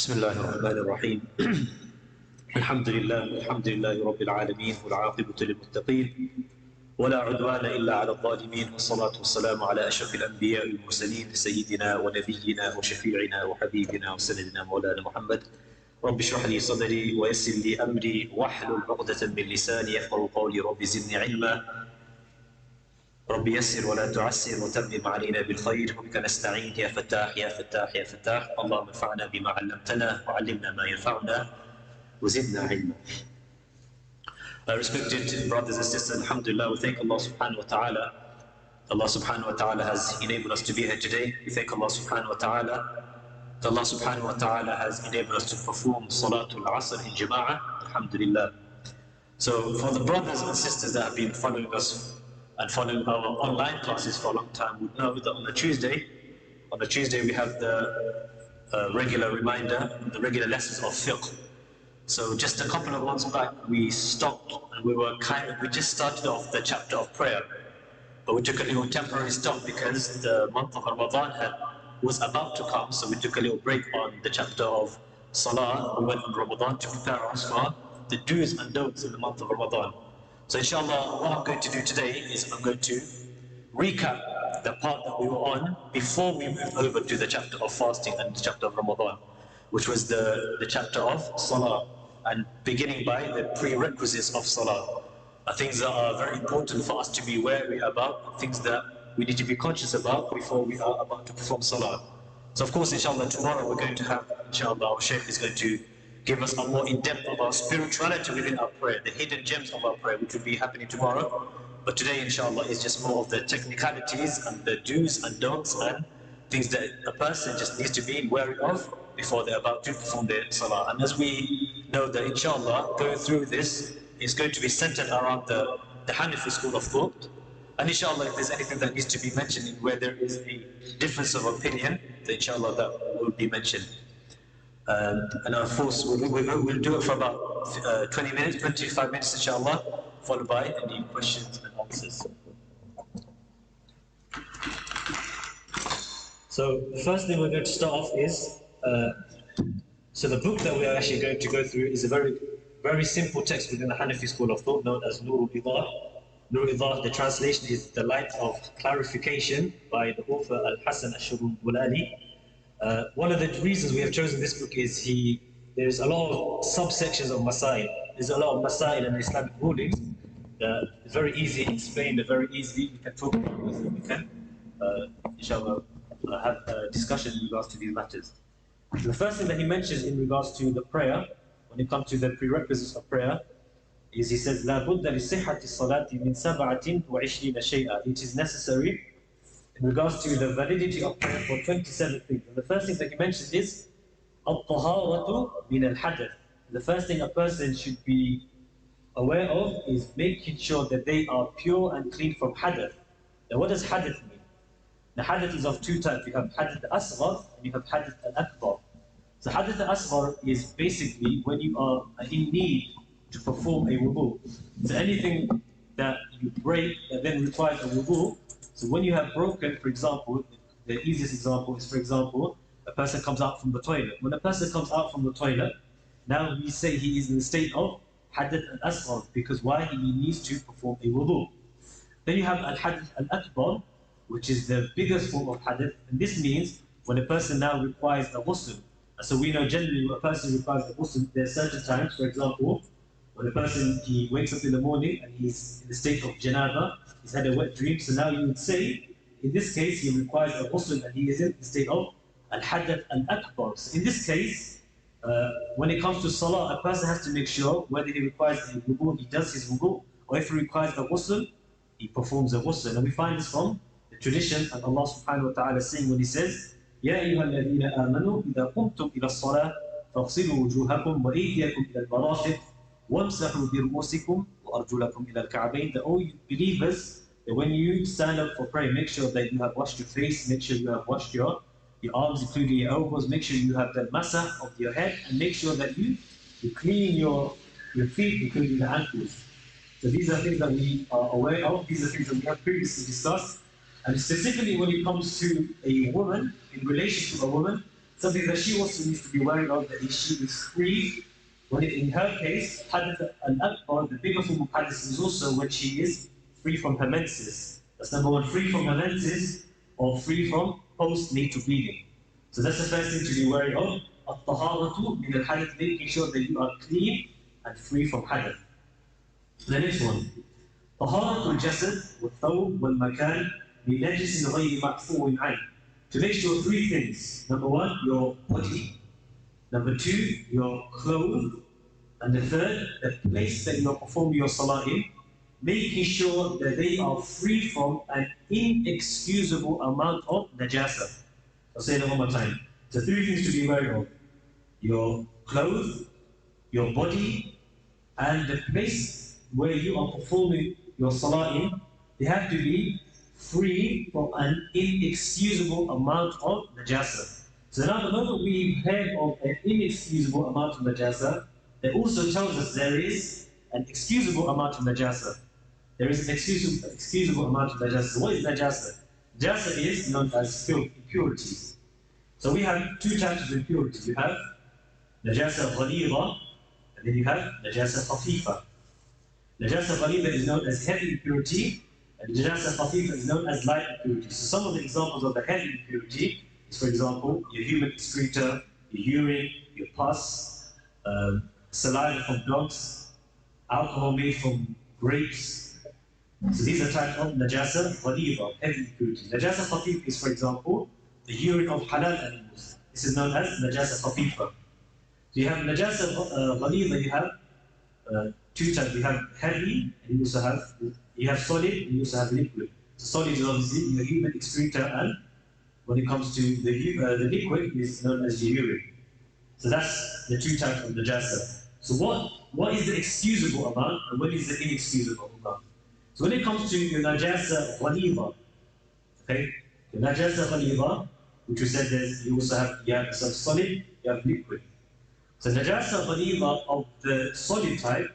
بسم الله الرحمن الرحيم الحمد لله رب العالمين والعاقبة للمتقين ولا عدوان إلا على الظالمين والصلاة والسلام على أشرف الأنبياء والمرسلين سيدنا ونبينا وشفيعنا وحبيبنا وسندنا مولانا محمد رب اشرح لي صدري ويسر لي أمري واحلل عقدة من لساني يفقهوا قولي رب زدني علما رب يسر ولا تعسر وتمم علينا بالخير وبك نستعين يا فتاح يا فتاح يا فتاح اللهم انفعنا بما علمتنا وعلمنا ما ينفعنا وزدنا علما. Respected brothers and sisters, alhamdulillah, we thank Allah subhanahu wa ta'ala. Allah subhanahu wa ta'ala has enabled us to be here today. We thank Allah subhanahu wa ta'ala. Allah subhanahu wa ta'ala has enabled us to perform Salatul Asr in Jama'ah, alhamdulillah. So for the brothers and sisters that have been following us and following our online classes for a long time would know that on a Tuesday we have the regular reminder, the regular lessons of Fiqh. So just a couple of months back we stopped and we just started off the chapter of prayer, but we took a little temporary stop because the month of Ramadan was about to come, so we took a little break on the chapter of Salah. We went on Ramadan to prepare us for the do's and don'ts in the month of Ramadan. So inshallah, what I'm going to do today is I'm going to recap the part that we were on before we moved over to the chapter of fasting and the chapter of Ramadan, which was the chapter of Salah, and beginning by the prerequisites of Salah, things that are very important for us to be wary about, things that we need to be conscious about before we are about to perform Salah. So of course, inshallah, tomorrow we're going to have, inshallah, our Shaykh is going to give us a more in-depth of our spirituality within our prayer, the hidden gems of our prayer, which will be happening tomorrow. But today, inshallah, is just more of the technicalities and the do's and don'ts and things that a person just needs to be wary of before they're about to perform their salah. And as we know that, inshallah, going through this is going to be centered around the Hanafi school of thought. And inshallah, if there's anything that needs to be mentioned in where there is a difference of opinion, then inshallah that will be mentioned. And of course, we'll do it for about 20 minutes, 25 minutes, inshallah, followed by any questions and answers. So the first thing we're going to start off is, so the book that we are actually going to go through is a very, very simple text within the Hanafi school of thought known as Nur al-Idah. Nur al-Idah, the translation is the light of clarification by the author Al-Hasan al-Shurulali. One of the reasons we have chosen this book is there's a lot of subsections of Masail. There's a lot of Masail and Islamic rulings that is very easy explained, very easily we can talk about this, and we can, inshallah, have a discussion in regards to these matters. The first thing that he mentions in regards to the prayer, when it comes to the prerequisites of prayer, is he says, لا بد لصحة الصلاة من 27 شيئا. It is necessary in regards to the validity of prayer for 27 things. And the first thing that he mentions is الطهارة من الحدث. The first thing a person should be aware of is making sure that they are pure and clean from hadath. Now what does hadath mean? The hadath is of two types. You have hadath al-asghar and you have hadath al-akbar. So hadath al-asghar is basically when you are in need to perform a wudu. So anything that you break that then requires a wudu. So when you have broken, for example, the easiest example is, for example, a person comes out from the toilet. When a person comes out from the toilet, now we say he is in the state of hadath al-asghar, because why? He needs to perform a wudu. Then you have al-hadath al-akbar, which is the biggest form of hadath, and this means when a person now requires a ghusl. So we know generally when a person requires a ghusl, there are certain times, for example, when a person, he wakes up in the morning and he's in the state of janaba, he's had a wet dream, so now you would say, in this case, he requires a ghusl and he is in the state of al-hadath al-akbar. So in this case, when it comes to salah, a person has to make sure whether he requires a wudu, he does his wudu, or if he requires a ghusl, he performs a ghusl. And we find this from the tradition, and Allah subhanahu wa ta'ala saying when he says, يَا أَيُّهَا الَّذِينَ آمَنُوا إِذَا قُمْتُمْ إِلَى الصَّلَاةِ فَاغْسِلُوا وُجُوهَكُمْ وَأَيْدِيَكُمْ إِلَى الْمَرَافِقِ وَامْسَحُوا بِرُؤُوسِكُمْ وَأَرْجُلَكُمْ إِلَى الْكَعْبَيْنِ. That all you believers, that when you stand up for prayer, make sure that you have washed your face, make sure you have washed your arms, including your elbows, make sure you have the masah of your head, and make sure that you clean your feet, including the ankles. So these are things that we are aware of, these are things that we have previously discussed. And specifically when it comes to a woman, in relation to a woman, something that she also needs to be worried of, that she is free. When in her case, hadith al-akbar, the bigger form of hadith, is also when she is free from her menses. That's number one, free from her menses, or free from postnatal bleeding. So that's the first thing to be wary of. At-taharatu min al-hadith, making sure that you are clean and free from hadith. The next one. طهارة الجسد والثوب والمكان بنجس غير معفو عنه. To make sure three things. Number one, your body. Number two, your clothes. And the third, the place that you are performing your salah in, making sure that they are free from an inexcusable amount of najasa. I'll say that one more time. So three things to be aware of. Your clothes, your body, and the place where you are performing your salah in, they have to be free from an inexcusable amount of najasa. So now the moment we've heard of an inexcusable amount of najasa, it also tells us there is an excusable amount of najasa. There is an excusable amount of najasa. So what is najasa? Najasa is known as filth, impurities. So we have two types of impurities. You have najasa ghalira, and then you have najasa khafifa. Najasa ghalira is known as heavy impurity, and najasa khafifa is known as light impurity. So some of the examples of the heavy impurity is, for example, your human excreta, your urine, your pus, saliva from dogs, alcohol made from grapes. So these are types of najasa ghalira, heavy impurity. Najasa khafifa is, for example, the urine of halal animals. This is known as najasa khafifa. So you have najasa ghalira, you have two types. You have heavy, and you have solid, and you also have liquid. So solid is obviously your human excreta, and when it comes to the liquid, is known as the urine. So that's the two types of najasa. So what is the excusable amount, and what is the inexcusable amount? So when it comes to your najasa ghalira, okay, the najasa ghalira, which we said you also have some solid, you have liquid. So najasa ghalira of the solid type,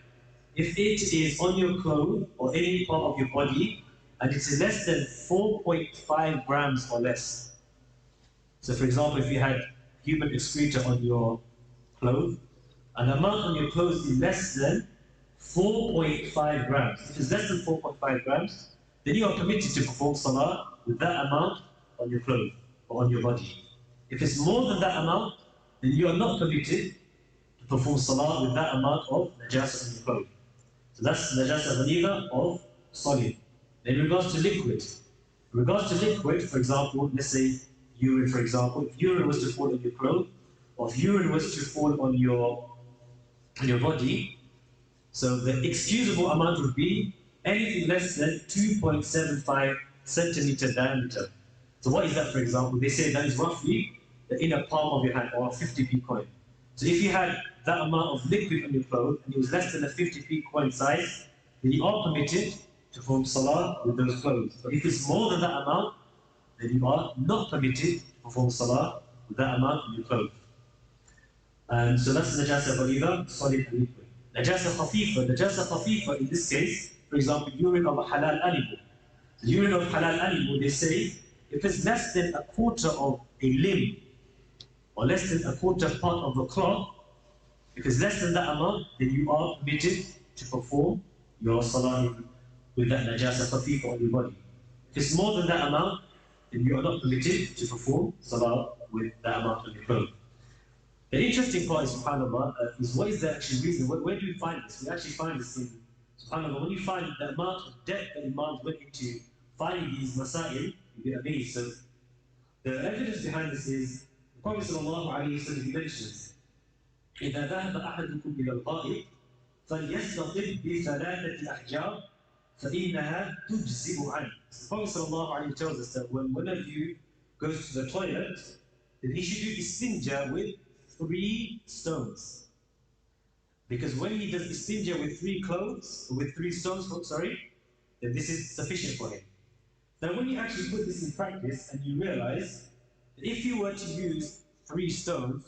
if it is on your clothes or any part of your body, and it's less than 4.5 grams or less. So for example, if you had human excreta on your clothes, an amount on your clothes is less than 4.5 grams. If it's less than 4.5 grams, then you are permitted to perform salah with that amount on your clothes or on your body. If it's more than that amount, then you are not permitted to perform salah with that amount of najasa on your clothes. So that's najasa ghalira of solid. In regards to liquid, for example, let's say urine, for example, if urine was to fall on your clothes, or if urine was to fall on your body, so the excusable amount would be anything less than 2.75 centimeter diameter. So what is that, for example? They say that is roughly the inner palm of your hand, or a 50p coin. So if you had that amount of liquid on your clothes, and it was less than a 50p coin size, then you are permitted to perform salah with those clothes. But if it's more than that amount, then you are not permitted to perform salah with that amount on your clothes. And so that's najasa ghalira, solid and liquid. Najasa khafifa in this case, for example, urine of a halal animal. The urine of halal animal, they say, if it's less than a quarter of a limb, or less than a quarter part of the cloth, if it's less than that amount, then you are permitted to perform your salah with that najasa khafifa on your body. If it's more than that amount, then you are not permitted to perform salah with that amount on your clothes. The interesting part is, subhanAllah, is what is the actual reason? Where do we find this? We actually find this in, subhanAllah, when you find the amount of depth that Imams went into finding these masail, you get amazed. So the evidence behind this is, the Prophet sallallahu alayhi wa sallam, he mentions, إِذَا ذَهَبَ أَحَدُكُمْ إِلَى الْغَائِطِ فَلْيَسْتَطِبْ بِثَلَاثَةِ أَحْجَارٍ فَإِنَّهَا تُجْزِئُ عَنْهُ. The Prophet sallallahu alayhi wa sallam tells us that when one of you goes to the toilet, then he should do istinja with 3 stones. Because when he does istinja with 3 stones, then this is sufficient for him. Now when you actually put this in practice and you realize that if you were to use 3 stones,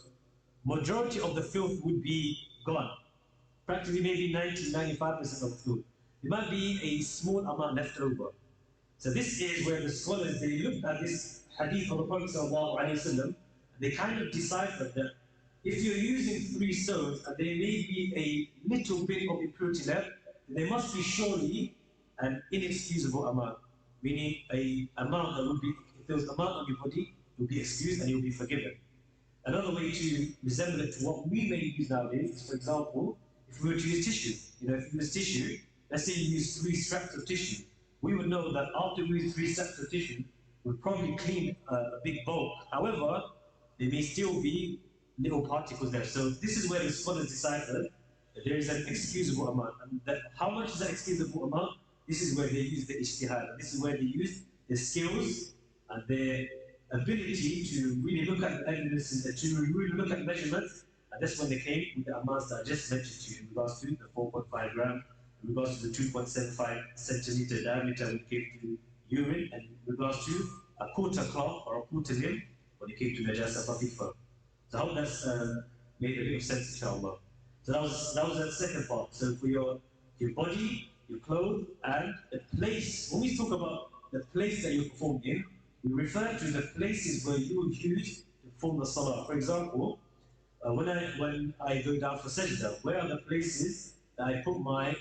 majority of the filth would be gone. Practically maybe 90-95% of the filth. There might be a small amount left over. So this is where the scholars, they looked at this hadith of the Prophet ﷺ, they kind of deciphered that if you're using 3 stones and there may be a little bit of impurity left, there must be surely an inexcusable amount, meaning a amount that would be, if there was an amount on your body, it would be excused and you'll be forgiven. Another way to resemble it to what we may use nowadays is, for example, if we were to use tissue. If you use tissue, let's say you use 3 straps of tissue, we would know that after we use 3 straps of tissue, we'll probably clean a big bulk. However, there may still be little particles there. So this is where the scholars deciphered that there is an excusable amount. And that, how much is that excusable amount? This is where they use the ijtihad. This is where they use their skills and their ability to really look at the evidence and to really look at measurements. And that's when they came with the amounts that I just mentioned to you in regards to the 4.5 gram, in regards to the 2.75 centimeter diameter when it came to urine, and in regards to a quarter cloth or a quarter limb when it came to najasa khafifa. So I hope that's made a bit of sense, inshallah. So that was the second part. So for your body, your clothes, and the place. When we talk about the place that you perform in, we refer to the places where you would use to perform the salah. For example, when I go down for sajda, where are the places that I put my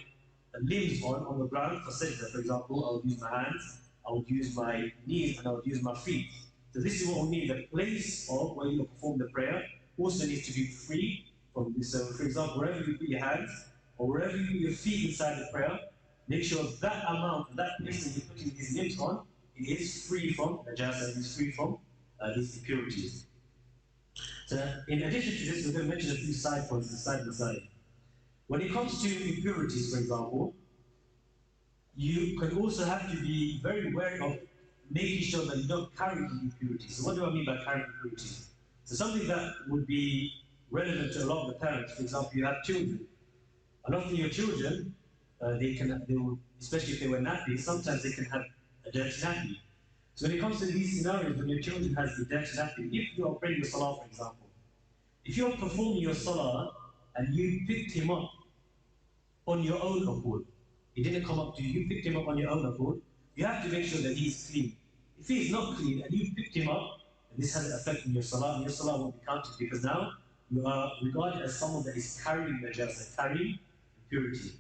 limbs on the ground for sajda? For example, I would use my hands, I would use my knees, and I would use my feet. So this is what we mean, the place of where you perform the prayer also needs to be free from this. So for example, wherever you put your hands, or wherever you put your feet inside the prayer, make sure that amount, that place that you're putting these limbs on, it is free from najasa, it is free from these impurities. So in addition to this, we're going to mention a few side points side by side. When it comes to impurities, for example, you can also have to be very wary of making sure that you don't carry the impurities. So what do I mean by carrying impurities? So something that would be relevant to a lot of the parents. For example, you have children. And often your children, they will, especially if they wear nappies, sometimes they can have a dirty nappy. So when it comes to these scenarios, when your children has the dirty nappy, if you are praying your salah, for example, if you're performing your salah and you picked him up on your own accord, he didn't come up to you, you picked him up on your own accord, you have to make sure that he's clean. If he is not clean and you picked him up, and this has an effect on your salah won't be counted because now you are regarded as someone that is carrying najasa, carrying impurity.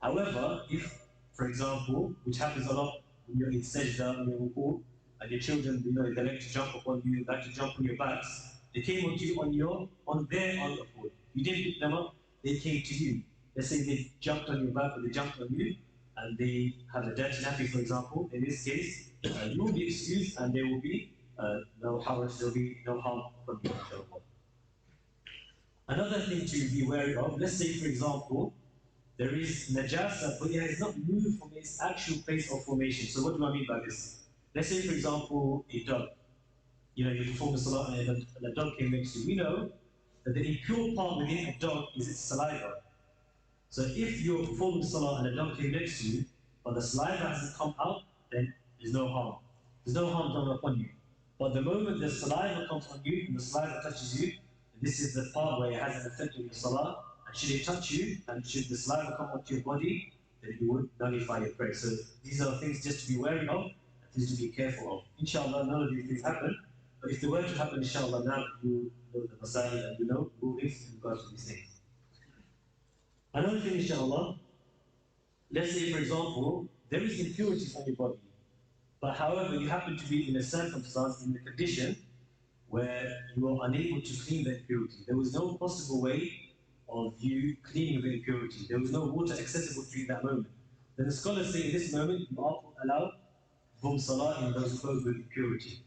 However, if, for example, which happens a lot when you're in sajda, when you're in ruku, and your children, they like to jump upon you, they like to jump on your backs, they came onto you on their own accord. You didn't pick them up, they came to you. Let's say they jumped on your back or they jumped on you, and they have a dirty nappy, for example. In this case, you will be excused and there will be no harm, there will be no harm from you, inshallah. Another thing to be wary of, let's say, for example, there is najasa, but it has not moved from its actual place of formation. So what do I mean by this? Let's say, for example, a dog. You perform the salah and a dog came next to you. We know that the impure part within a dog is its saliva. So if you're performing salah and a dog came next to you, but the saliva hasn't come out, then there's no harm. There's no harm done upon you. But the moment the saliva comes on you and the saliva touches you, this is the part where it has an effect on your salah, and should it touch you, and should the saliva come onto your body, then you would nullify your prayer. So these are things just to be wary of, and things to be careful of. Inshallah, none of these things happen, but if they were to happen, inshallah, now you know the masail and you know rulings in regards to these things. Another thing, inshallah, let's say, for example, there is impurities on your body, but however, you happen to be in a circumstance, in a condition, where you are unable to clean the impurity. There was no possible way of you cleaning the impurity. There was no water accessible to you in that moment. Then the scholars say in this moment, you are allowed to perform salah in those clothes with impurity.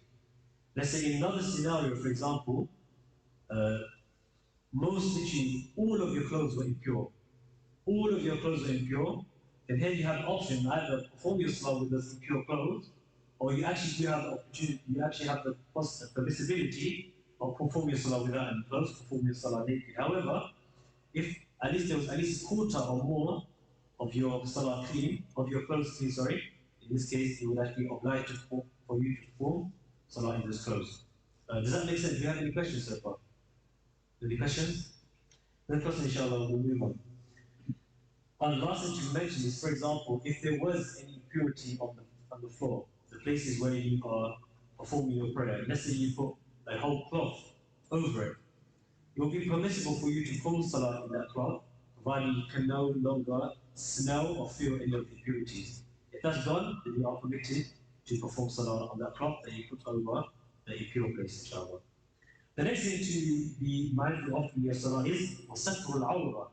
Let's say in another scenario, for example, most literally all of your clothes were impure. All of your clothes are impure, then here you have an option, either perform your salah with those impure clothes, or you actually do have the opportunity, you actually have the permissibility of performing your salah without any clothes, perform your salah naked. However, if at least there was at least a quarter or more of your salah clean, of your clothes clean, sorry, in this case, it would actually be obliged for you to perform salah in those clothes. Does that make sense? Do you have any questions so far? Any questions? No question, inshallah, we'll move on. And the last thing to mention is, for example, if there was any impurity on the floor, the places where you are performing your prayer, let's say you put a whole cloth over it. It will be permissible for you to perform salah in that cloth, provided you can no longer smell or feel any of the impurities. If that's done, then you are permitted to perform salah on that cloth that you put over the impure place, inshallah. The next thing to be mindful of in your salah is satr al-awra.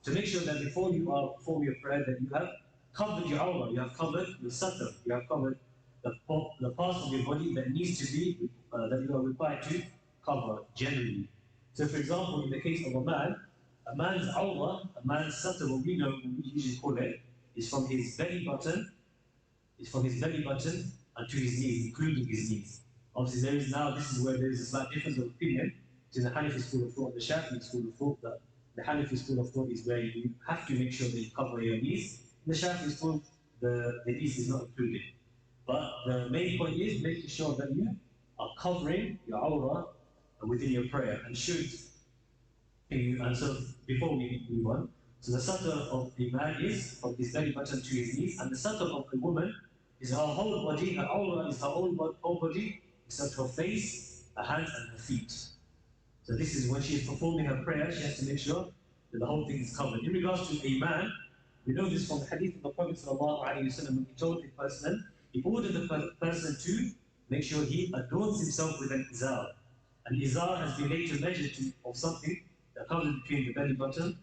To make sure that before you are performing your prayer that you have covered your awra, you have covered your satr, you have covered the parts of your body that needs to be, that you are required to cover generally. So for example, in the case of a man's awra, a man's satr, what we know, what we usually call it, is from his belly button and to his knees, including his knees. Obviously, this is where there is a slight difference of opinion between the Hanafi school of thought and the Shafi'i school of thought. That the Hanafi school of thought is where you have to make sure that you cover your knees. In the Shafi'i school, the knees is not included. But the main point is making sure that you are covering your awra within your prayer. And so before we move on, so the satr of a man is from his belly button to his knees, and the satr of a woman is her whole body. Her awra is her whole body, except her face, her hands, and her feet. So this is when she is performing her prayer, she has to make sure that the whole thing is covered. In regards to a man, we know this from the hadith of the Prophet ﷺ, when he told a person, he ordered the person to make sure he adorns himself with an izar. An izar has been later measured of something that comes between the belly button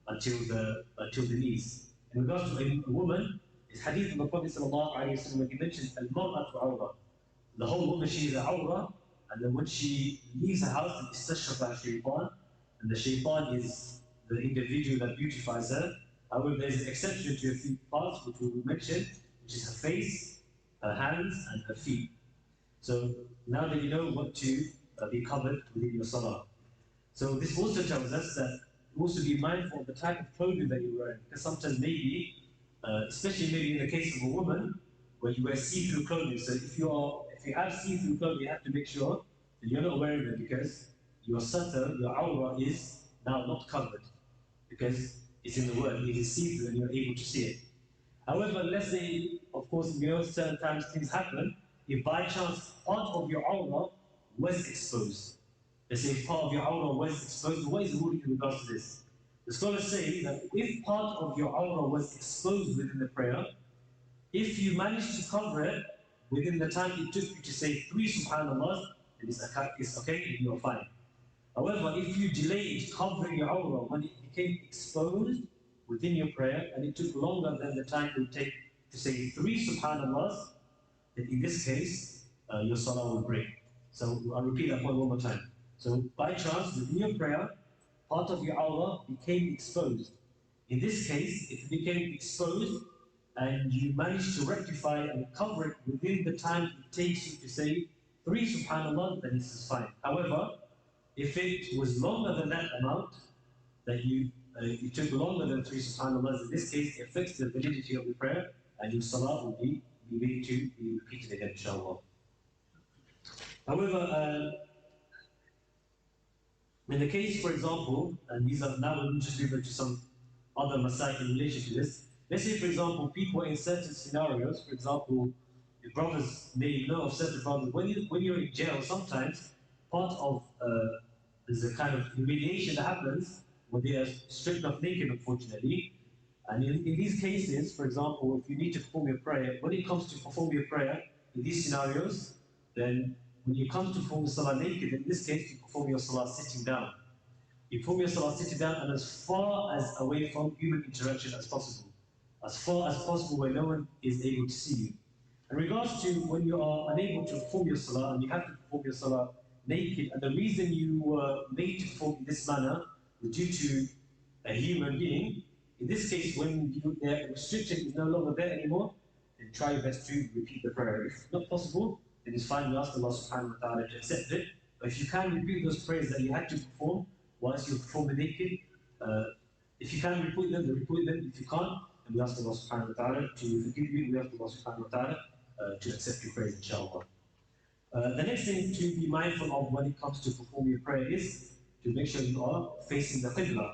until the knees. In regards to a woman, it's hadith of the Prophet ﷺ when he mentioned al-mar'atu awra. The whole woman, she is an awra, and then when she leaves the house, it's istashrafa shaytan, and the shaytan is the individual that beautifies her. However, there's an exception to a few parts which we will mention, which is her face, her hands, and her feet. So now that you know what to be covered within your salah. So this also tells us that you also be mindful of the type of clothing that you're wearing, because sometimes maybe, especially maybe in the case of a woman, where you wear see-through clothing. So if you have see-through clothing, you have to make sure that you're not wearing it because your satr, your awra is now not covered, because it's in the word, it is see-through and you're able to see it. However, let's say, of course, certain times things happen, if by chance part of your awra was exposed. Let's say if part of your awra was exposed, what is the ruling in regards to this? The scholars say that if part of your awra was exposed within the prayer, if you manage to cover it within the time it took you to say 3 subhanallah, then it's okay, and you're fine. However, if you delayed covering your awra when it became exposed within your prayer, and it took longer than the time it would take to say 3 subhanallah, then in this case, your salah will break. So I'll repeat that point one more time. So by chance, within your prayer, part of your awra became exposed. In this case, if it became exposed and you manage to rectify and cover it within the time it takes you to say 3 subhanallah, then this is fine. However, if it was longer than that amount, that it took longer than 3 subhanallah, in this case, it affects the validity of the prayer, and your salah will be made to be repeated again, inshallah. However, in the case, for example, and these are now we'll just refer to some other masail in relation to this. Let's say, for example, people in certain scenarios, for example, your brothers may know of certain brothers, when you're in jail, sometimes part of there's a kind of humiliation that happens when they are stripped off naked, unfortunately. And in these cases, for example, if you need to perform your prayer, when it comes to perform your prayer in these scenarios, then when you come to perform the salah naked, in this case, you perform your salah sitting down. You perform your salah sitting down and as far as away from human interaction as possible. As far as possible where no one is able to see you. In regards to when you are unable to perform your salah and you have to perform your salah naked, and the reason you were made to perform in this manner was due to a human being, in this case, when the restriction is no longer there anymore, then try your best to repeat the prayer. If not possible, then it's fine, we ask Allah subhanahu wa ta'ala to accept it. But if you can repeat those prayers that you had to perform once you perform the naked, if you can repeat them, then repeat them. If you can't, then we ask Allah subhanahu wa ta'ala to forgive you, we ask Allah subhanahu wa ta'ala to accept your prayers, inshallah. The next thing to be mindful of when it comes to performing your prayer is to make sure you are facing the Qibla.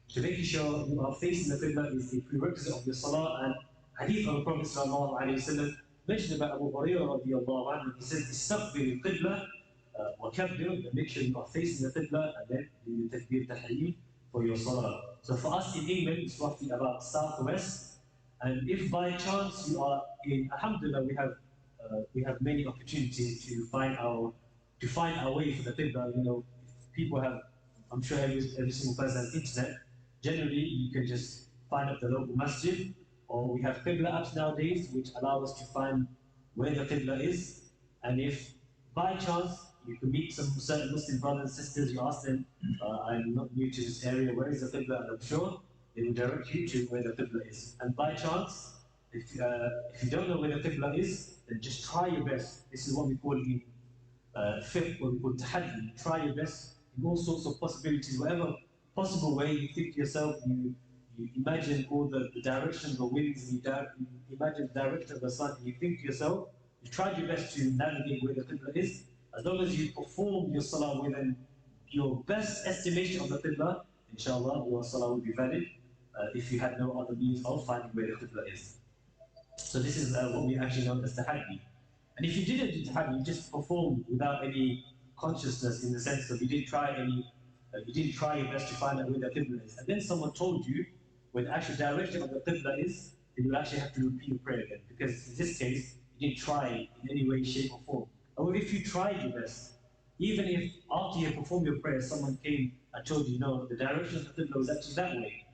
To make sure you are facing the Qibla is a prerequisite of your salah, and hadith of the Prophet sallallahu alayhi wa sallam mentioned about Abu Hurairah radiallahu anhu. He says, "Istaqbil al-Qibla وكبر, then make sure you are facing the Qibla, and then do the Takbir Tahreem for your Salah. So for us in England, it's roughly about southwest. And if by chance you are in, Alhamdulillah, we have many opportunities to find our way for the Qibla. You know, people have, I'm sure every single person has internet. Generally, you can just find up the local masjid, or we have Qibla apps nowadays, which allow us to find where the Qibla is. And if by chance you can meet some certain Muslim brothers and sisters, you ask them, I'm not new to this area, where is the Qibla? And I'm sure they will direct you to where the Qibla is. And by chance, if you don't know where the Qibla is, then just try your best. This is what we call in Fiqh, what we call tahaddi. Try your best in all sorts of possibilities, whatever possible way you think to yourself, you imagine all the directions of winds, and you imagine the direction of the sun, and you think to yourself, you tried your best to navigate where the Qibla is. As long as you perform your salah within your best estimation of the Qibla, inshallah, your salah will be valid if you had no other means of finding where the Qibla is. So this is what we actually know as tahaddi. And if you didn't do tahaddi, you just performed without any consciousness, in the sense that you didn't try your best to find out where the Qibla is. And then someone told you where the actual direction of the Qibla is, then you actually have to repeat your prayer again. Because in this case, you didn't try in any way, shape, or form. Or if you tried your best, even if after you performed your prayer, someone came and told you, no, the direction of the Qibla was actually that way.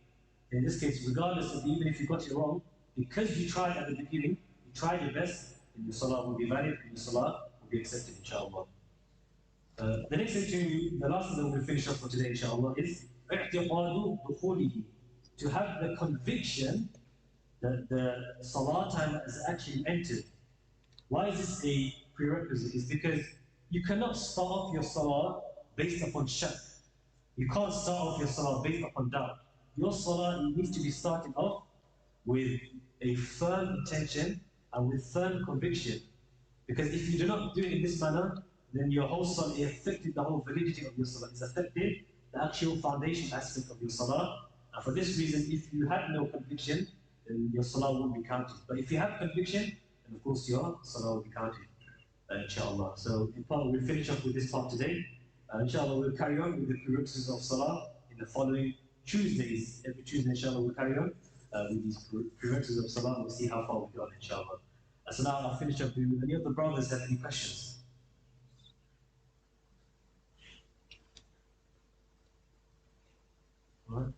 In this case, regardless of even if you got it wrong, because you tried at the beginning, you tried your best, then your salah will be valid, and your salah will be accepted, inshallah. The next thing, the last thing that we'll finish off for today, inshallah, is اعتقاد دخوله. To have the conviction that the salah time has actually entered. Why is this a prerequisite? It's because you cannot start off your salah based upon shak. You can't start off your salah based upon doubt. Your salah needs to be started off with a firm intention and with firm conviction. Because if you do not do it in this manner, then your whole salah is affected, the whole validity of your salah is affected, the actual foundation aspect of your salah. And for this reason, if you have no conviction, then your salah won't be counted. But if you have conviction, then of course your salah will be counted, inshallah. So in part, we'll finish up with this part today. Inshallah, we'll carry on with the prerequisites of salah in the following Tuesdays. Every Tuesday, inshallah, we'll carry on with these prerequisites of salah. We'll see how far we've gone, inshallah. So now I'll finish up with any of the brothers have any questions. Alright,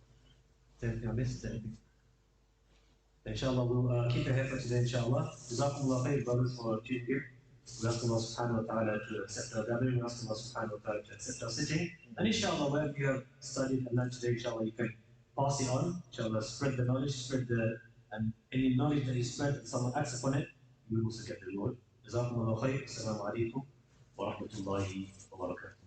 anything I missed? Anything? Inshallah, we'll keep it here for today, inshallah. Jazakumullah khair, brothers, for tuning in. We ask Allah subhanahu wa ta'ala to accept our gathering. We ask Allah subhanahu wa ta'ala to accept our sitting. And inshallah, whatever you have studied and learned today, inshallah, you can pass it on. Inshallah, spread the knowledge, and any knowledge that you spread and someone acts upon it, you will also get the reward. Jazakumullah khair. Assalamu alaikum wa rahmatullahi wa barakatuh.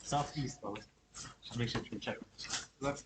Southeast, bro. Just make sure to check. Look.